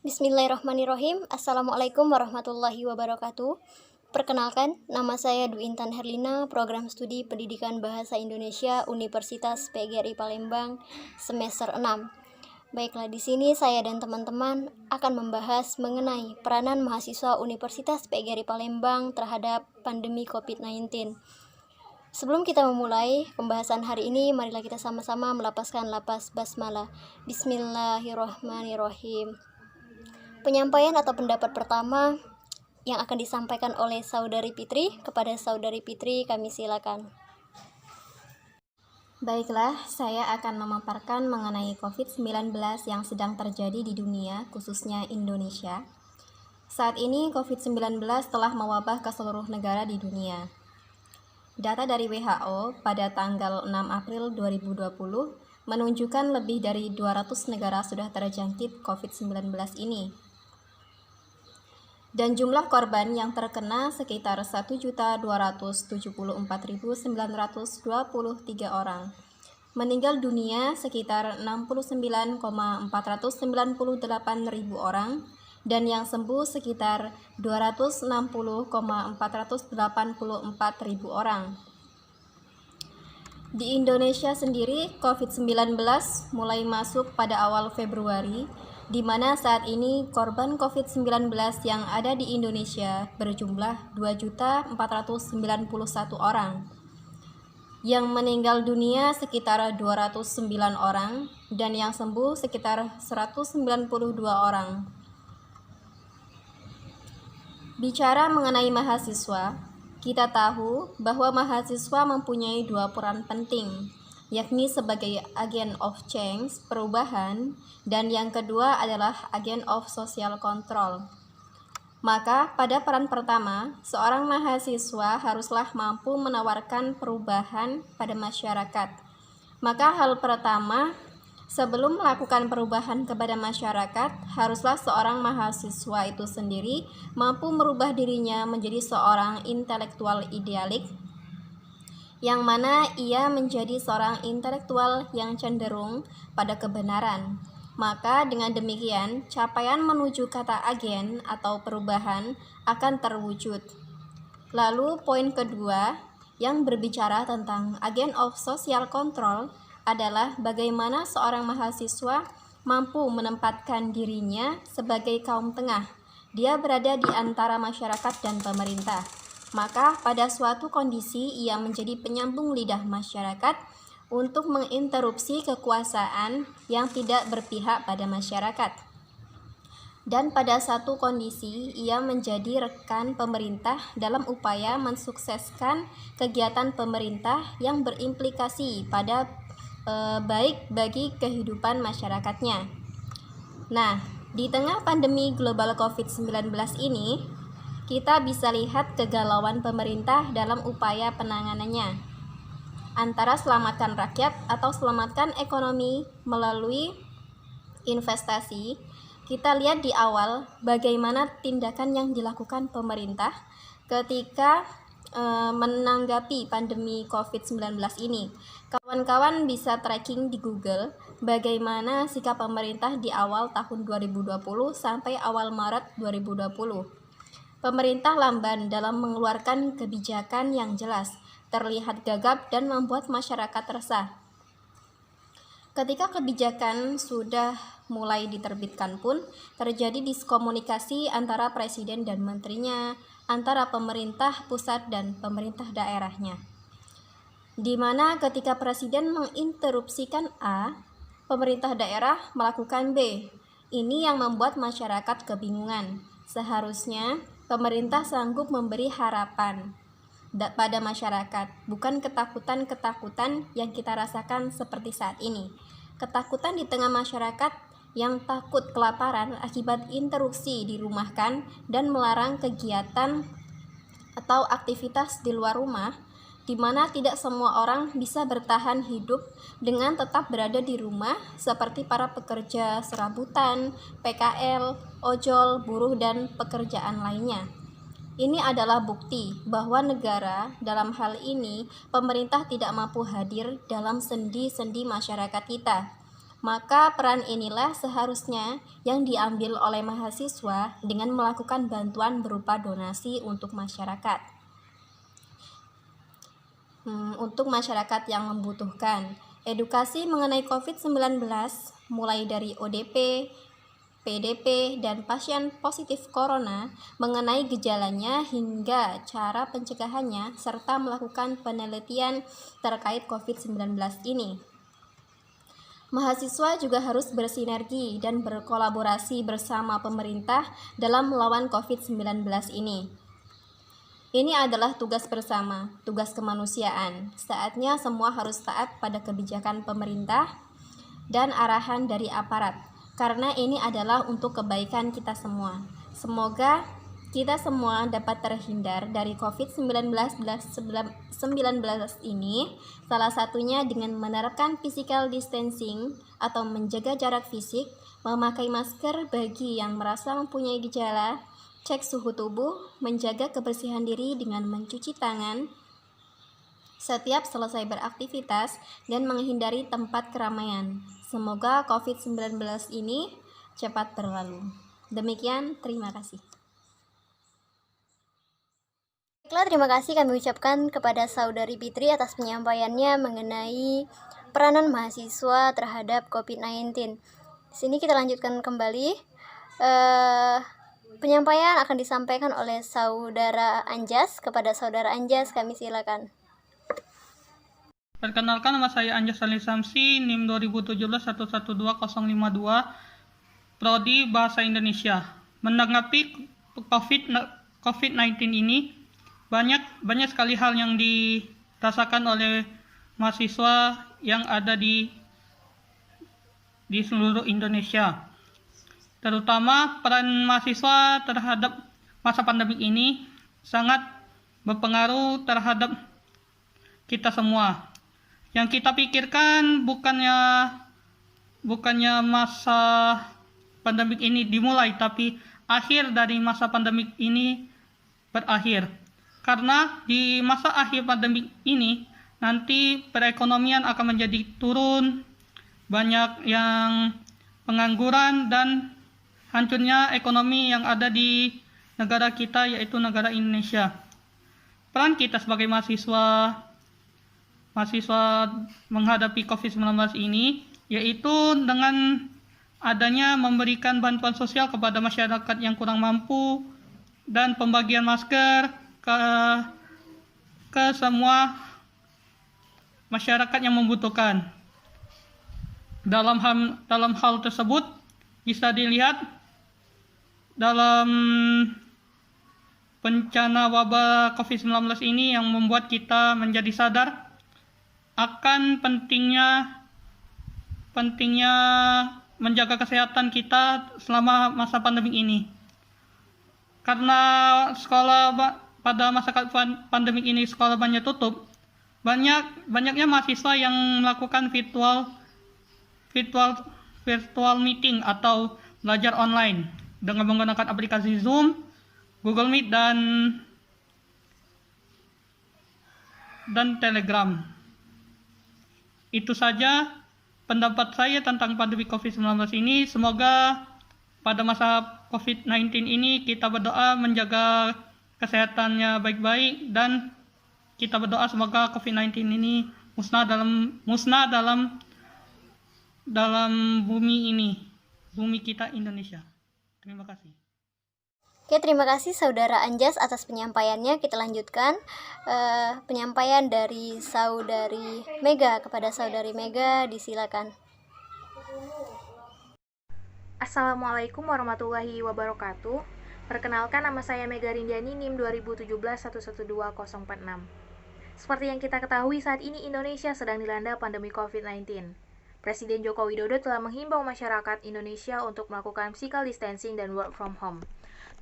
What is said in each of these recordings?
Bismillahirrahmanirrahim. Assalamualaikum warahmatullahi wabarakatuh. Perkenalkan, nama saya Dwi Intan Herlina, Program Studi Pendidikan Bahasa Indonesia Universitas PGRI Palembang, semester 6. Baiklah, di sini saya dan teman-teman akan membahas mengenai peranan mahasiswa Universitas PGRI Palembang terhadap pandemi COVID-19. Sebelum kita memulai pembahasan hari ini, marilah kita sama-sama melafazkan lafaz basmalah. Bismillahirrahmanirrahim. Penyampaian atau pendapat pertama yang akan disampaikan oleh Saudari Fitri. Kepada Saudari Fitri kami silakan. Baiklah, saya akan memaparkan mengenai COVID-19 yang sedang terjadi di dunia, khususnya Indonesia. Saat ini COVID-19 telah mewabah ke seluruh negara di dunia. Data dari WHO pada tanggal 6 April 2020 menunjukkan lebih dari 200 negara sudah terjangkit COVID-19 ini. Dan jumlah korban yang terkena sekitar 1.274.923 orang. Meninggal dunia sekitar 69,498.000 orang dan yang sembuh sekitar 260,484.000 orang. Di Indonesia sendiri, COVID-19 mulai masuk pada awal Februari, di mana saat ini korban COVID-19 yang ada di Indonesia berjumlah 2.491 orang. Yang meninggal dunia sekitar 209 orang dan yang sembuh sekitar 192 orang. Bicara mengenai mahasiswa, kita tahu bahwa mahasiswa mempunyai dua peran penting, yakni sebagai agen of change, perubahan, dan yang kedua adalah agen of social control. Maka pada peran pertama, seorang mahasiswa haruslah mampu menawarkan perubahan pada masyarakat. Maka hal pertama, sebelum melakukan perubahan kepada masyarakat, haruslah seorang mahasiswa itu sendiri mampu merubah dirinya menjadi seorang intelektual idealik, yang mana ia menjadi seorang intelektual yang cenderung pada kebenaran. Maka dengan demikian, capaian menuju kata agen atau perubahan akan terwujud. Lalu poin kedua yang berbicara tentang agen of social control adalah bagaimana seorang mahasiswa mampu menempatkan dirinya sebagai kaum tengah. Dia berada di antara masyarakat dan pemerintah. Maka pada suatu kondisi ia menjadi penyambung lidah masyarakat untuk menginterupsi kekuasaan yang tidak berpihak pada masyarakat. Dan pada satu kondisi ia menjadi rekan pemerintah dalam upaya mensukseskan kegiatan pemerintah yang berimplikasi pada baik bagi kehidupan masyarakatnya. Nah, di tengah pandemi global COVID-19 ini, kita bisa lihat kegalauan pemerintah dalam upaya penanganannya, antara selamatkan rakyat atau selamatkan ekonomi melalui investasi. Kita lihat di awal bagaimana tindakan yang dilakukan pemerintah ketika menanggapi pandemi COVID-19 ini. Kawan-kawan bisa tracking di Google bagaimana sikap pemerintah di awal tahun 2020 sampai awal Maret 2020. Pemerintah lamban dalam mengeluarkan kebijakan yang jelas, terlihat gagap dan membuat masyarakat resah. Ketika kebijakan sudah mulai diterbitkan pun, terjadi diskomunikasi antara presiden dan menterinya, antara pemerintah pusat dan pemerintah daerahnya. Di mana ketika presiden menginterupsikan A, pemerintah daerah melakukan B. Ini yang membuat masyarakat kebingungan. Seharusnya pemerintah sanggup memberi harapan pada masyarakat, bukan ketakutan-ketakutan yang kita rasakan seperti saat ini. Ketakutan di tengah masyarakat yang takut kelaparan akibat interupsi dirumahkan dan melarang kegiatan atau aktivitas di luar rumah, di mana tidak semua orang bisa bertahan hidup dengan tetap berada di rumah, seperti para pekerja serabutan, PKL, ojol, buruh, dan pekerjaan lainnya. Ini adalah bukti bahwa negara, dalam hal ini pemerintah, tidak mampu hadir dalam sendi-sendi masyarakat kita. Maka peran inilah seharusnya yang diambil oleh mahasiswa dengan melakukan bantuan berupa donasi untuk masyarakat. Untuk masyarakat yang membutuhkan. Edukasi mengenai COVID-19 mulai dari ODP, PDP, dan pasien positif corona mengenai gejalanya hingga cara pencegahannya serta melakukan penelitian terkait COVID-19 ini. Mahasiswa juga harus bersinergi dan berkolaborasi bersama pemerintah dalam melawan COVID-19 ini. Ini adalah tugas bersama, tugas kemanusiaan. Saatnya semua harus taat pada kebijakan pemerintah dan arahan dari aparat, karena ini adalah untuk kebaikan kita semua. Semoga kita semua dapat terhindar dari COVID-19 ini, salah satunya dengan menerapkan physical distancing atau menjaga jarak fisik, memakai masker bagi yang merasa mempunyai gejala, cek suhu tubuh, menjaga kebersihan diri dengan mencuci tangan setiap selesai beraktivitas, dan menghindari tempat keramaian. Semoga COVID-19 ini cepat berlalu. Demikian, terima kasih. Baiklah, terima kasih kami ucapkan kepada Saudari Fitri atas penyampaiannya mengenai peranan mahasiswa terhadap COVID-19. Di sini kita lanjutkan kembali. Penyampaian akan disampaikan oleh Saudara Anjas. Kepada Saudara Anjas, kami silakan. Perkenalkan, nama saya Anjas Salim Samsi, NIM 2017-112052, Prodi Bahasa Indonesia. Menanggapi COVID-19 ini, banyak sekali hal yang dirasakan oleh mahasiswa yang ada di seluruh Indonesia. Terutama peran mahasiswa terhadap masa pandemi ini sangat berpengaruh terhadap kita semua. Yang kita pikirkan bukannya masa pandemi ini dimulai, tapi akhir dari masa pandemi ini berakhir. Karena di masa akhir pandemi ini, nanti perekonomian akan menjadi turun, banyak yang pengangguran, dan hancurnya ekonomi yang ada di negara kita, yaitu negara Indonesia. Peran kita sebagai mahasiswa menghadapi COVID-19 ini, yaitu dengan adanya memberikan bantuan sosial kepada masyarakat yang kurang mampu, dan pembagian masker ke semua masyarakat yang membutuhkan. Dalam hal tersebut bisa dilihat dalam bencana wabah COVID-19 ini yang membuat kita menjadi sadar akan pentingnya menjaga kesehatan kita selama masa pandemi ini. Karena pada masa pandemi ini sekolah banyak tutup, banyaknya mahasiswa yang melakukan virtual meeting atau belajar online dengan menggunakan aplikasi Zoom, Google Meet, dan Telegram. Itu saja pendapat saya tentang pandemi COVID-19 ini. Semoga pada masa COVID-19 ini kita berdoa menjaga kesehatannya baik-baik, dan kita berdoa semoga COVID-19 ini musnah dalam bumi kita Indonesia. Terima kasih. Oke, terima kasih Saudara Anjas atas penyampaiannya. Kita lanjutkan penyampaian dari Saudari Mega. Kepada Saudari Mega, disilakan. Assalamualaikum warahmatullahi wabarakatuh. Perkenalkan, nama saya Mega Rindiani, NIM 2017-112046. Seperti yang kita ketahui, saat ini Indonesia sedang dilanda pandemi COVID-19. Presiden Joko Widodo telah menghimbau masyarakat Indonesia untuk melakukan physical distancing dan work from home.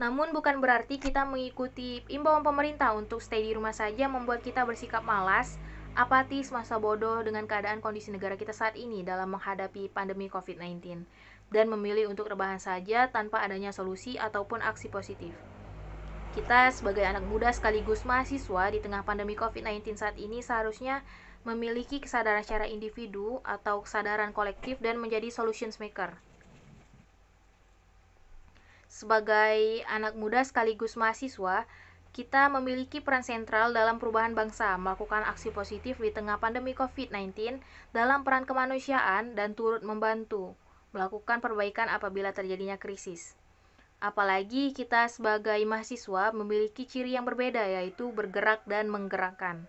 Namun bukan berarti kita mengikuti imbauan pemerintah untuk stay di rumah saja membuat kita bersikap malas, apatis, masa bodoh dengan keadaan kondisi negara kita saat ini dalam menghadapi pandemi COVID-19, dan memilih untuk rebahan saja tanpa adanya solusi ataupun aksi positif. Kita sebagai anak muda sekaligus mahasiswa di tengah pandemi COVID-19 saat ini seharusnya memiliki kesadaran secara individu atau kesadaran kolektif dan menjadi solutions maker. Sebagai anak muda sekaligus mahasiswa, kita memiliki peran sentral dalam perubahan bangsa, melakukan aksi positif di tengah pandemi COVID-19 dalam peran kemanusiaan dan turut membantu melakukan perbaikan apabila terjadinya krisis. Apalagi kita sebagai mahasiswa memiliki ciri yang berbeda, yaitu bergerak dan menggerakkan,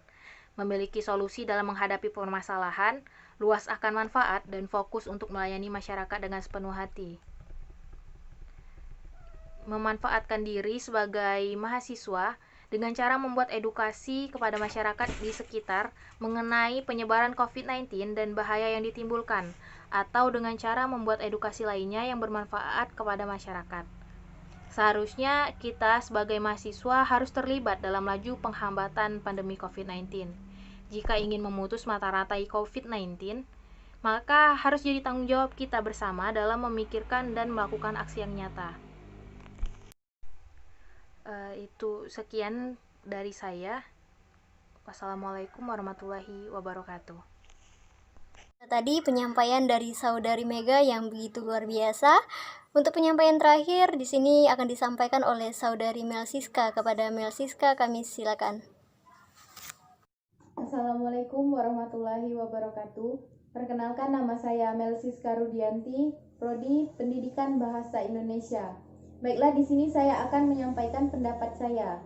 memiliki solusi dalam menghadapi permasalahan, luas akan manfaat, dan fokus untuk melayani masyarakat dengan sepenuh hati. Memanfaatkan diri sebagai mahasiswa dengan cara membuat edukasi kepada masyarakat di sekitar mengenai penyebaran COVID-19 dan bahaya yang ditimbulkan, atau dengan cara membuat edukasi lainnya yang bermanfaat kepada masyarakat. Seharusnya kita sebagai mahasiswa harus terlibat dalam laju penghambatan pandemi COVID-19. Jika ingin memutus mata rantai COVID-19, maka harus jadi tanggung jawab kita bersama dalam memikirkan dan melakukan aksi yang nyata. Itu sekian dari saya. Wassalamualaikum warahmatullahi wabarakatuh. Tadi penyampaian dari Saudari Mega yang begitu luar biasa. Untuk penyampaian terakhir di sini akan disampaikan oleh Saudari Melsiska. Kepada Melsiska kami silakan. Assalamualaikum warahmatullahi wabarakatuh. Perkenalkan, nama saya Melsiska Rudianti, Prodi Pendidikan Bahasa Indonesia. Baiklah, di sini saya akan menyampaikan pendapat saya.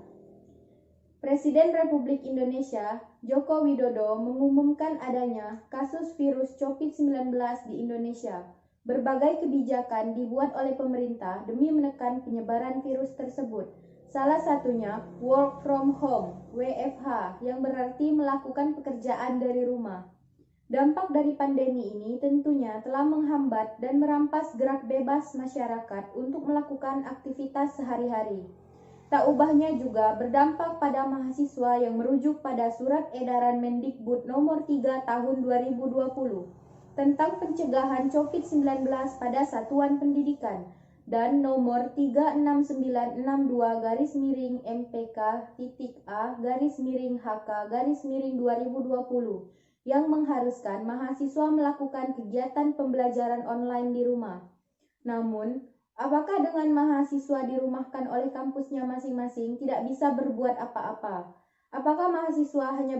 Presiden Republik Indonesia Joko Widodo mengumumkan adanya kasus virus COVID-19 di Indonesia. Berbagai kebijakan dibuat oleh pemerintah demi menekan penyebaran virus tersebut. Salah satunya work from home, WFH, yang berarti melakukan pekerjaan dari rumah. Dampak dari pandemi ini tentunya telah menghambat dan merampas gerak bebas masyarakat untuk melakukan aktivitas sehari-hari. Tak ubahnya juga berdampak pada mahasiswa yang merujuk pada Surat Edaran Mendikbud Nomor 3 Tahun 2020 tentang pencegahan COVID-19 pada satuan pendidikan dan Nomor 36962-MPK.A-HK-2020 yang mengharuskan mahasiswa melakukan kegiatan pembelajaran online di rumah. Namun, apakah dengan mahasiswa dirumahkan oleh kampusnya masing-masing tidak bisa berbuat apa-apa? Apakah mahasiswa hanya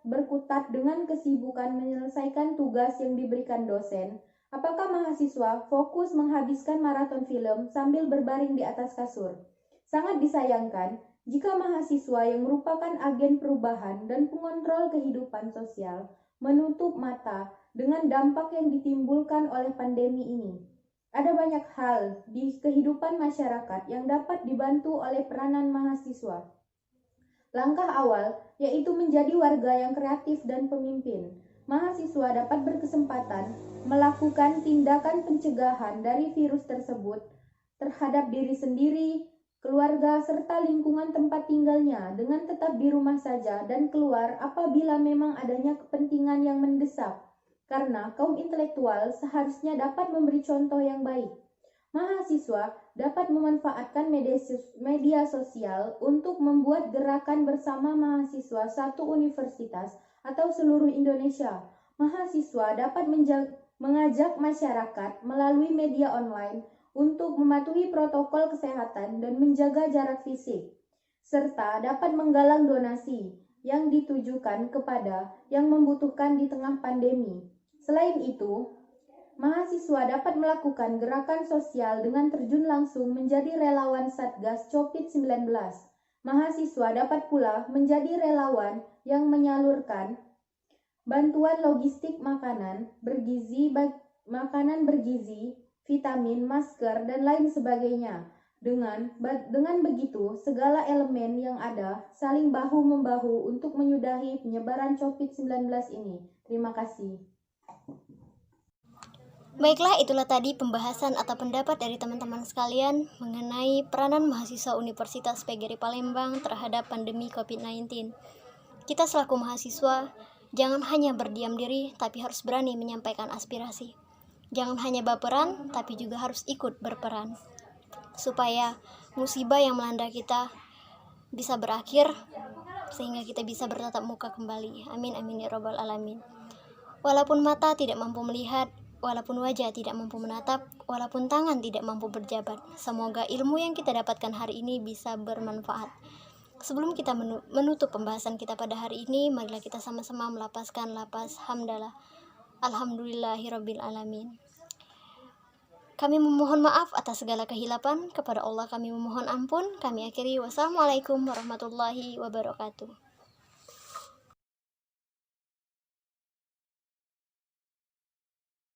berkutat dengan kesibukan menyelesaikan tugas yang diberikan dosen? Apakah mahasiswa fokus menghabiskan maraton film sambil berbaring di atas kasur? Sangat disayangkan jika mahasiswa yang merupakan agen perubahan dan pengontrol kehidupan sosial menutup mata dengan dampak yang ditimbulkan oleh pandemi ini. Ada banyak hal di kehidupan masyarakat yang dapat dibantu oleh peranan mahasiswa. Langkah awal yaitu menjadi warga yang kreatif dan pemimpin. Mahasiswa dapat berkesempatan melakukan tindakan pencegahan dari virus tersebut terhadap diri sendiri, keluarga, serta lingkungan tempat tinggalnya dengan tetap di rumah saja dan keluar apabila memang adanya kepentingan yang mendesak. Karena kaum intelektual seharusnya dapat memberi contoh yang baik. Mahasiswa dapat memanfaatkan media sosial untuk membuat gerakan bersama mahasiswa satu universitas atau seluruh Indonesia. Mahasiswa dapat mengajak masyarakat melalui media online untuk mematuhi protokol kesehatan dan menjaga jarak fisik, serta dapat menggalang donasi yang ditujukan kepada yang membutuhkan di tengah pandemi. Selain itu, mahasiswa dapat melakukan gerakan sosial dengan terjun langsung menjadi relawan Satgas COVID-19. Mahasiswa dapat pula menjadi relawan yang menyalurkan bantuan logistik makanan bergizi, vitamin, masker, dan lain sebagainya. Dengan begitu, segala elemen yang ada saling bahu-membahu untuk menyudahi penyebaran COVID-19 ini. Terima kasih. Baiklah, itulah tadi pembahasan atau pendapat dari teman-teman sekalian mengenai peranan mahasiswa Universitas PGRI Palembang terhadap pandemi COVID-19. Kita selaku mahasiswa, jangan hanya berdiam diri, tapi harus berani menyampaikan aspirasi. Jangan hanya baperan, tapi juga harus ikut berperan. Supaya musibah yang melanda kita bisa berakhir sehingga kita bisa bertatap muka kembali. Amin amin ya robbal alamin. Walaupun mata tidak mampu melihat, walaupun wajah tidak mampu menatap, walaupun tangan tidak mampu berjabat, semoga ilmu yang kita dapatkan hari ini bisa bermanfaat. Sebelum kita menutup pembahasan kita pada hari ini, marilah kita sama-sama melapaskan lapas hamdalah. Alhamdulillahirabbil alamin. Kami memohon maaf atas segala kehilapan, kepada Allah kami memohon ampun. Kami akhiri, wassalamualaikum warahmatullahi wabarakatuh.